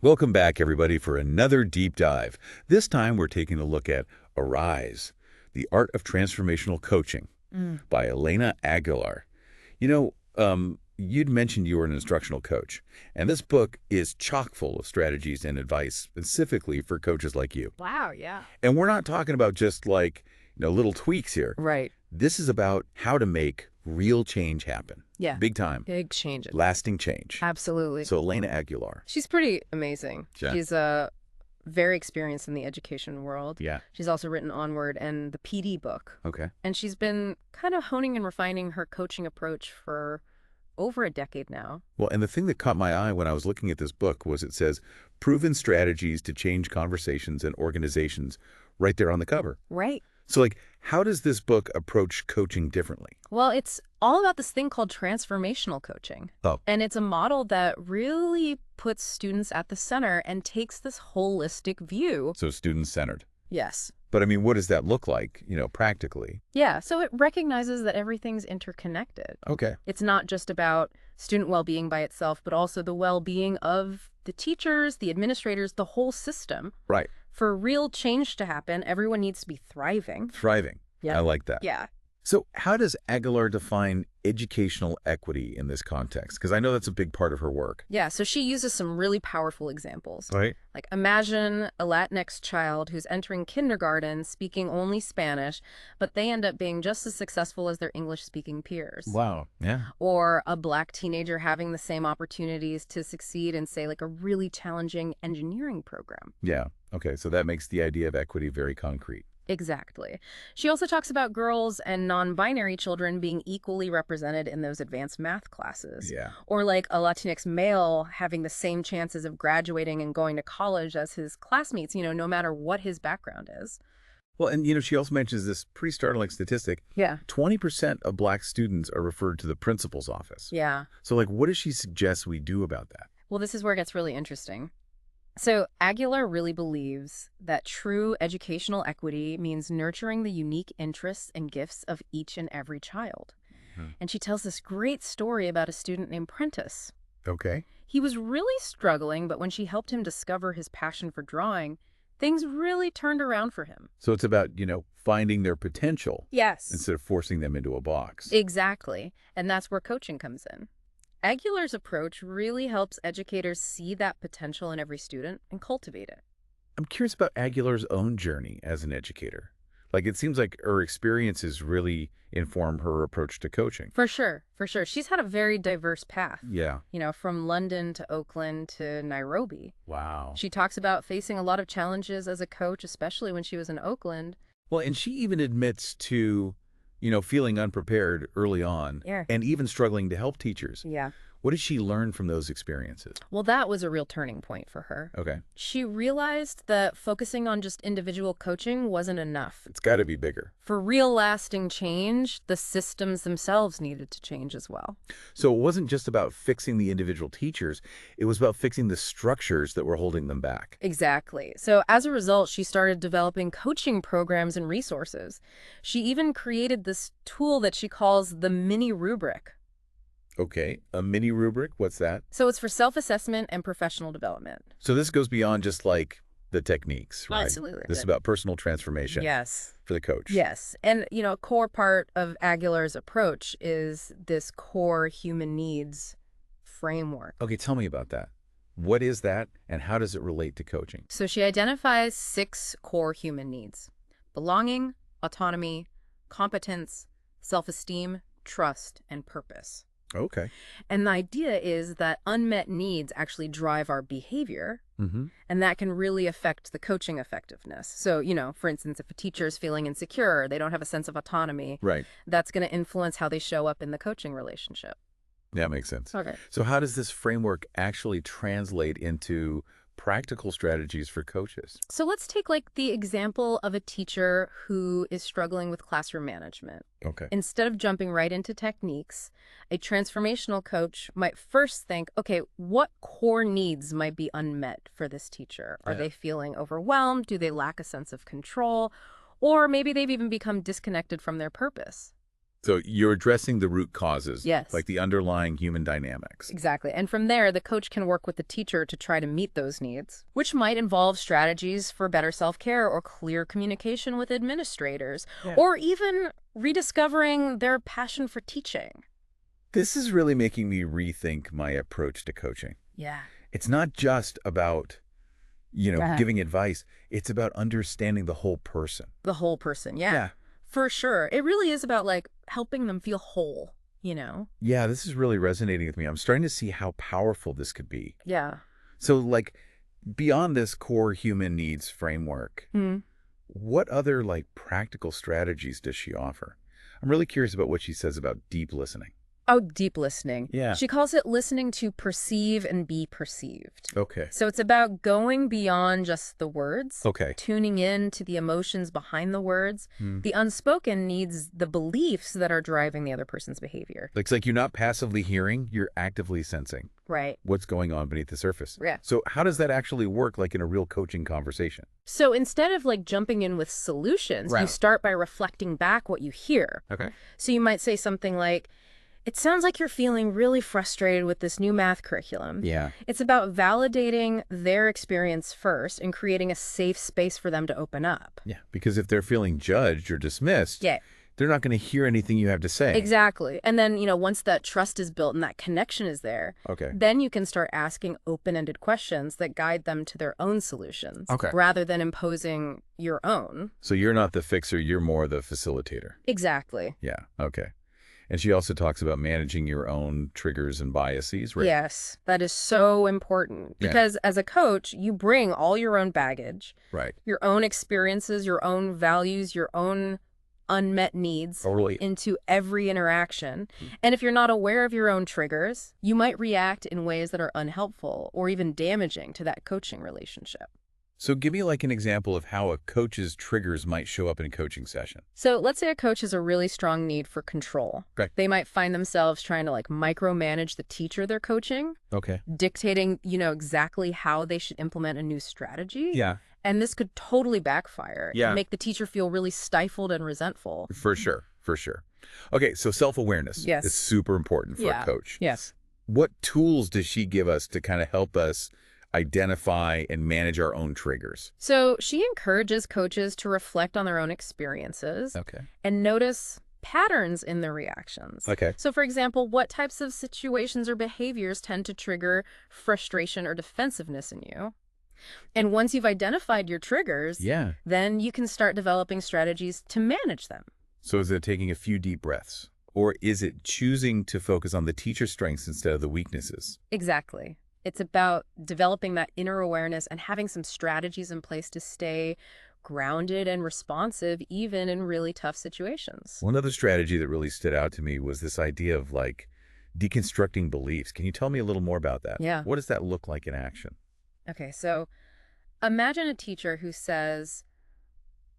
Welcome back, everybody, for another deep dive. This time we're taking a look at Arise, The Art of Transformational Coaching by Elena Aguilar. You'd mentioned you were an instructional coach, and this book is chock full of strategies and advice specifically for coaches like you. Wow, yeah. And we're not talking about just little tweaks here. Right. This is about how to make real change happen. Yeah. Big time. Big changes. Lasting change. Absolutely. So Elena Aguilar. She's pretty amazing. Yeah. She's very experienced in the education world. Yeah. She's also written Onward and the PD book. Okay. And she's been kind of honing and refining her coaching approach for over a decade now. Well, and the thing that caught my eye when I was looking at this book was it says, proven strategies to change conversations and organizations right there on the cover. Right. So, how does this book approach coaching differently? Well, it's all about this thing called transformational coaching. Oh. And it's a model that really puts students at the center and takes this holistic view. So student-centered. Yes. But, what does that look like, practically? Yeah, so it recognizes that everything's interconnected. Okay. It's not just about student well-being by itself, but also the well-being of the teachers, the administrators, the whole system. Right. For real change to happen, everyone needs to be thriving. Thriving. Yeah. I like that. Yeah. So how does Aguilar define educational equity in this context? Because I know that's a big part of her work. Yeah, so she uses some really powerful examples. Right. Like imagine a Latinx child who's entering kindergarten speaking only Spanish, but they end up being just as successful as their English-speaking peers. Wow. Yeah. Or a Black teenager having the same opportunities to succeed in, say, like a really challenging engineering program. Yeah. Okay. So that makes the idea of equity very concrete. Exactly. She also talks about girls and non-binary children being equally represented in those advanced math classes. Yeah. Or like a Latinx male having the same chances of graduating and going to college as his classmates, no matter what his background is. Well, and she also mentions this pretty startling statistic. Yeah. 20% of Black students are referred to the principal's office. Yeah. So what does she suggest we do about that? Well, this is where it gets really interesting. So Aguilar really believes that true educational equity means nurturing the unique interests and gifts of each and every child. And she tells this great story about a student named Prentice. Okay. He was really struggling, but when she helped him discover his passion for drawing, things really turned around for him. So it's about, finding their potential. Yes. Instead of forcing them into a box. Exactly. And that's where coaching comes in. Aguilar's approach really helps educators see that potential in every student and cultivate it. I'm curious about Aguilar's own journey as an educator. It seems like her experiences really inform her approach to coaching. For sure. She's had a very diverse path. Yeah. From London to Oakland to Nairobi. Wow. She talks about facing a lot of challenges as a coach, especially when she was in Oakland. Well, and she even admits to, feeling unprepared early on. Yeah. And even struggling to help teachers. Yeah. What did she learn from those experiences? Well, that was a real turning point for her. Okay. She realized that focusing on just individual coaching wasn't enough. It's got to be bigger. For real lasting change, the systems themselves needed to change as well. So it wasn't just about fixing the individual teachers. It was about fixing the structures that were holding them back. Exactly. So as a result, she started developing coaching programs and resources. She even created this tool that she calls the mini rubric. Okay, a mini rubric, what's that? So it's for self-assessment and professional development. So this goes beyond just the techniques, right? Absolutely. This is about personal transformation. Yes. For the coach. Yes. And, a core part of Aguilar's approach is this core human needs framework. Okay, tell me about that. What is that and how does it relate to coaching? So she identifies 6 core human needs: belonging, autonomy, competence, self-esteem, trust, and purpose. Okay. And the idea is that unmet needs actually drive our behavior, and that can really affect the coaching effectiveness. So, for instance, if a teacher is feeling insecure, they don't have a sense of autonomy, right, that's going to influence how they show up in the coaching relationship. That makes sense. Okay. So how does this framework actually translate into practical strategies for coaches? So let's take the example of a teacher who is struggling with classroom management. Okay. Instead of jumping right into techniques, a transformational coach might first think, okay, what core needs might be unmet for this teacher? Are they feeling overwhelmed? Do they lack a sense of control? Or maybe they've even become disconnected from their purpose. So you're addressing the root causes, Yes. like the underlying human dynamics. Exactly. And from there, the coach can work with the teacher to try to meet those needs, which might involve strategies for better self-care or clear communication with administrators, or even rediscovering their passion for teaching. This is really making me rethink my approach to coaching. Yeah. It's not just about, giving advice. It's about understanding the whole person. The whole person, yeah. For sure. It really is about, like, helping them feel whole, Yeah, this is really resonating with me. I'm starting to see how powerful this could be. Yeah. So, like, beyond this core human needs framework, what other, like, practical strategies does she offer? I'm really curious about what she says about deep listening. Oh, deep listening. Yeah. She calls it listening to perceive and be perceived. Okay. So it's about going beyond just the words. Okay. Tuning in to the emotions behind the words. The unspoken needs the beliefs that are driving the other person's behavior. It's like you're not passively hearing, you're actively sensing Right. what's going on beneath the surface. Yeah. So how does that actually work, like in a real coaching conversation? So instead of, like, jumping in with solutions, you start by reflecting back what you hear. Okay. So you might say something like, "It sounds like you're feeling really frustrated with this new math curriculum." Yeah. It's about validating their experience first and creating a safe space for them to open up. Yeah. Because if they're feeling judged or dismissed, Yeah, they're not going to hear anything you have to say. exactly. And then, once that trust is built and that connection is there, Okay. then you can start asking open-ended questions that guide them to their own solutions, Okay. rather than imposing your own. So you're not the fixer, you're more the facilitator. Exactly. Yeah. Okay. And she also talks about managing your own triggers and biases, right? Yes, that is so important Yeah. because as a coach, you bring all your own baggage, Right. your own experiences, your own values, your own unmet needs Totally. into every interaction. And if you're not aware of your own triggers, you might react in ways that are unhelpful or even damaging to that coaching relationship. So give me like an example of how a coach's triggers might show up in a coaching session. So let's say a coach has a really strong need for control. Right. They might find themselves trying to, like, micromanage the teacher they're coaching, Okay. dictating, exactly how they should implement a new strategy. Yeah. And this could totally backfire. Yeah. And make the teacher feel really stifled and resentful. For sure. For sure. Okay. So self-awareness Yes. is super important for Yeah. a coach. Yes. What tools does she give us to kind of help us identify and manage our own triggers? So she encourages coaches to reflect on their own experiences Okay. and notice patterns in their reactions. Okay. So, for example, what types of situations or behaviors tend to trigger frustration or defensiveness in you? And once you've identified your triggers, Yeah. then you can start developing strategies to manage them. So is it taking a few deep breaths? Or is it choosing to focus on the teacher's strengths instead of the weaknesses? Exactly. It's about developing that inner awareness and having some strategies in place to stay grounded and responsive, even in really tough situations. One other strategy that really stood out to me was this idea of like deconstructing beliefs. Can you tell me a little more about that? Yeah. What does that look like in action? Okay, so imagine a teacher who says,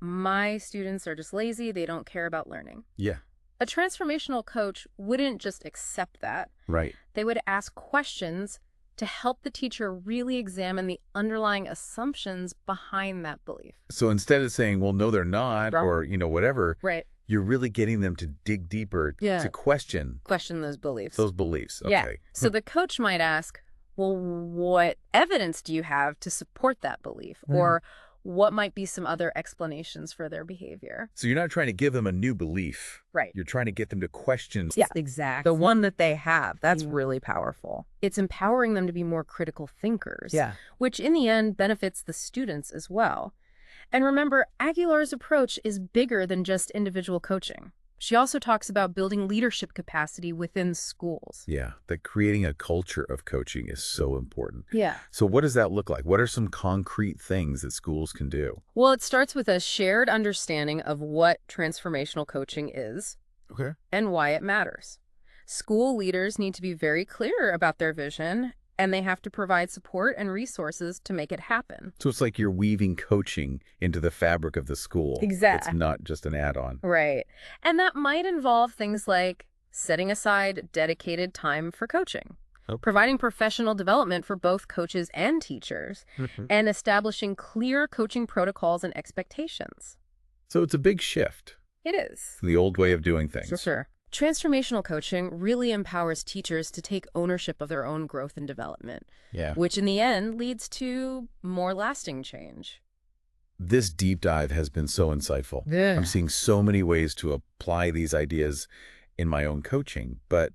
"My students are just lazy, they don't care about learning." Yeah. A transformational coach wouldn't just accept that. Right. They would ask questions to help the teacher really examine the underlying assumptions behind that belief. So instead of saying, well, no, they're not, Right. or, whatever, Right. you're really getting them to dig deeper, Yeah. to question Question those beliefs. those beliefs. Okay. Yeah. So the coach might ask, well, what evidence do you have to support that belief? Or what might be some other explanations for their behavior? So you're not trying to give them a new belief. Right. You're trying to get them to question. Yeah, exactly. The one that they have, that's really powerful. It's empowering them to be more critical thinkers. Yeah. Which in the end benefits the students as well. And remember, Aguilar's approach is bigger than just individual coaching. She also talks about building leadership capacity within schools. Yeah. That creating a culture of coaching is so important. Yeah. So what does that look like? What are some concrete things that schools can do? Well, it starts with a shared understanding of what transformational coaching is Okay. and why it matters. School leaders need to be very clear about their vision, and they have to provide support and resources to make it happen. So it's like you're weaving coaching into the fabric of the school. Exact- It's not just an add-on. Right. And that might involve things like setting aside dedicated time for coaching, providing professional development for both coaches and teachers, and establishing clear coaching protocols and expectations. So it's a big shift It is. The old way of doing things. For sure. Transformational coaching really empowers teachers to take ownership of their own growth and development, Yeah. which in the end leads to more lasting change. This deep dive has been so insightful. I'm seeing so many ways to apply these ideas in my own coaching. But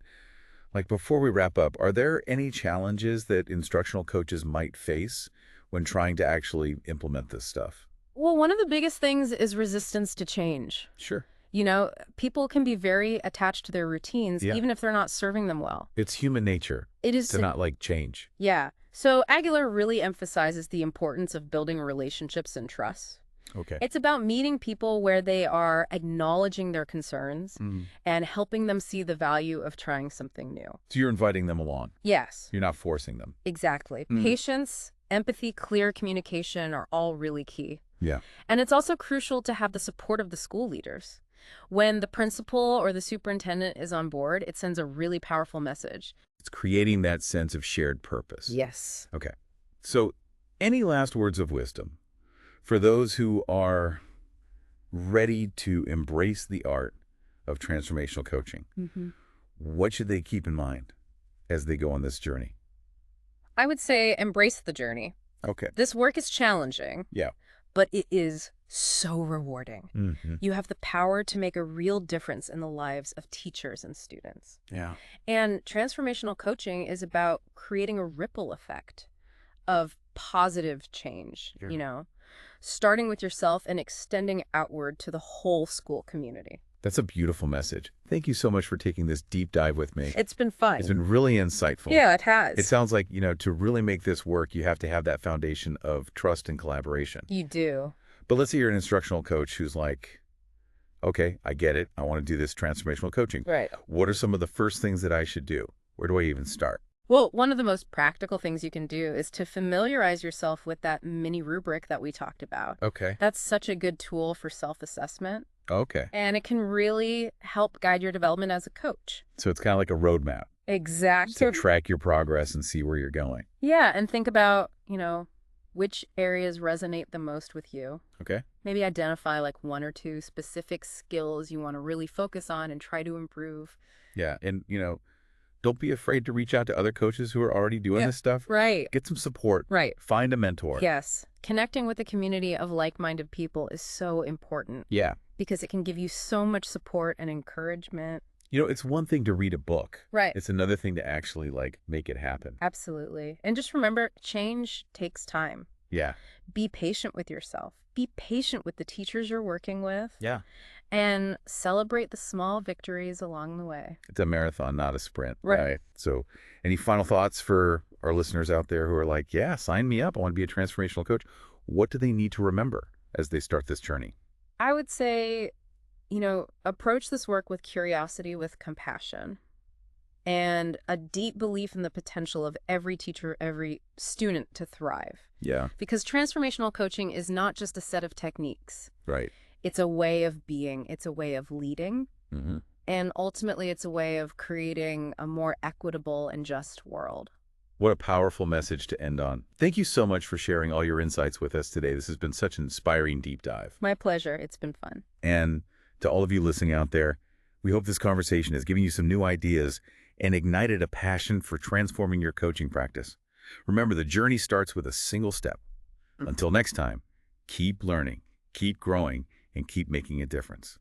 like before we wrap up, are there any challenges that instructional coaches might face when trying to actually implement this stuff? Well, one of the biggest things is resistance to change. Sure. You know, people can be very attached to their routines, Yeah. even if they're not serving them well. It's human nature It is to not like change. Yeah. So Aguilar really emphasizes the importance of building relationships and trust. Okay. It's about meeting people where they are acknowledging their concerns and helping them see the value of trying something new. So you're inviting them along. Yes, You're not forcing them. exactly. Patience, empathy, clear communication are all really key. Yeah. And it's also crucial to have the support of the school leaders. When the principal or the superintendent is on board, it sends a really powerful message. It's creating that sense of shared purpose. Yes. Okay. So any last words of wisdom for those who are ready to embrace the art of transformational coaching? What should they keep in mind as they go on this journey? I would say embrace the journey. Okay. This work is challenging, Yeah. but it is so rewarding. Mm-hmm. You have the power to make a real difference in the lives of teachers and students. Yeah. And transformational coaching is about creating a ripple effect of positive change, Sure. you know, starting with yourself and extending outward to the whole school community. That's a beautiful message. Thank you so much for taking this deep dive with me. It's been fun. It's been really insightful. Yeah, it has. It sounds like, to really make this work, you have to have that foundation of trust and collaboration. You do. But let's say you're an instructional coach who's like, okay, I get it. I want to do this transformational coaching. Right. What are some of the first things that I should do? Where do I even start? Well, one of the most practical things you can do is to familiarize yourself with that mini rubric that we talked about. Okay. That's such a good tool for self-assessment, Okay. and it can really help guide your development as a coach. So it's kind of like a roadmap Exactly. to track your progress and see where you're going. Yeah, and think about, which areas resonate the most with you. Okay. Maybe identify like one or two specific skills you want to really focus on and try to improve. Yeah. And, don't be afraid to reach out to other coaches who are already doing this stuff. Right. Get some support. Right. Find a mentor. Yes. Connecting with a community of like-minded people is so important Yeah. because it can give you so much support and encouragement. It's one thing to read a book. Right. It's another thing to actually make it happen. Absolutely. And just remember, change takes time. Yeah. Be patient with yourself. Be patient with the teachers you're working with. Yeah. And celebrate the small victories along the way. It's a marathon, not a sprint. Right. So any final thoughts for our listeners out there who are like, yeah, sign me up. I want to be a transformational coach. What do they need to remember as they start this journey? I would say, approach this work with curiosity, with compassion, and a deep belief in the potential of every teacher, every student to thrive. Yeah. Because transformational coaching is not just a set of techniques. Right. It's a way of being. It's a way of leading. Mm-hmm. And ultimately, it's a way of creating a more equitable and just world. What a powerful message to end on. Thank you so much for sharing all your insights with us today. This has been such an inspiring deep dive. My pleasure. It's been fun. And to all of you listening out there, we hope this conversation has given you some new ideas and ignited a passion for transforming your coaching practice. Remember, the journey starts with a single step. Until next time, keep learning, keep growing, and keep making a difference.